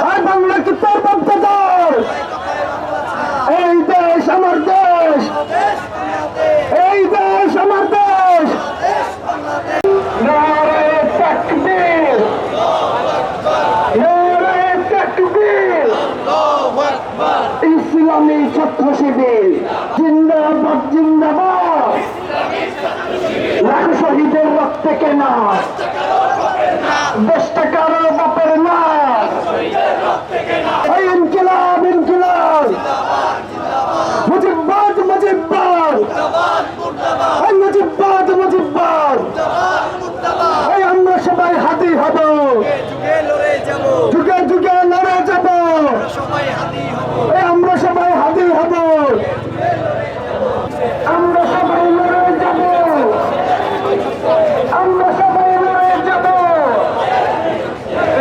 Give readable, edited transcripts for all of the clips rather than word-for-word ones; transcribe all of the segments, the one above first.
আর বাংলা কি তোর বাপদাদার? এই দেশ আমার দেশ, এই দেশ আমার দেশ। নারে তাকবীর, নারে তাকবীর। ইসলামী ছাত্র শিবির জিন্দাবাদ, জিন্দাবাদ। লাখ শহীদের রক্তে কেনা দেশটা কারো বাপের না। এই ইনকিলাব, ইনকিলাব, মুজিববাদ, মুজিববাদ, এই মুজিববাদ, মুজিববাদ। এই আমরা সবাই হাতি হব, যুগে যুগে লড়ে যাব। এই আমরা সবাই হাতি হব, আমরা সবাই লড়ে যাব, আমরা সবাই লড়ে যাব।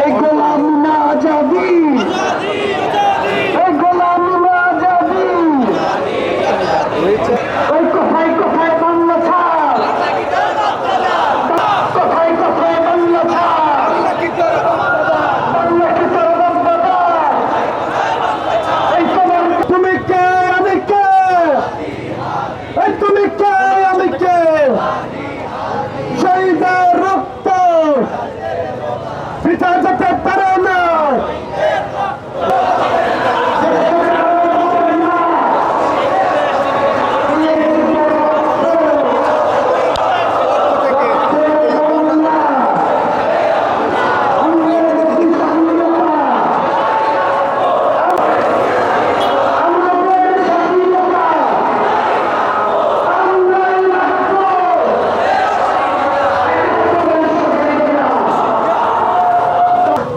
এই গোলাম না যাবি, এই গোলাম না যাবি। ওই কোথায় কোথায় বাংলা ছাড়, কোথায় কোথায় বাংলা ছাড়। বাংলা কি তোর বাপদাদা? এই তোমার তুমি কে আমি কে? এই তুমি কে আমি কে? শহীদের রক্ত বৃথা যেতে পারে না।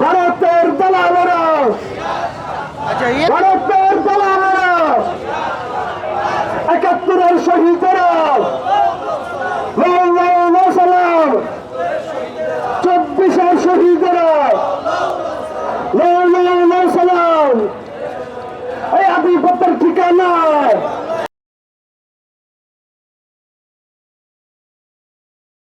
ভারতের দালালেরা, ভারতের দালালেরা, ৭১-এর শহীদেরা, সালাম ২৪-এর শহীদেরা, সালাম। এই আধিপত্যের ঠিকানা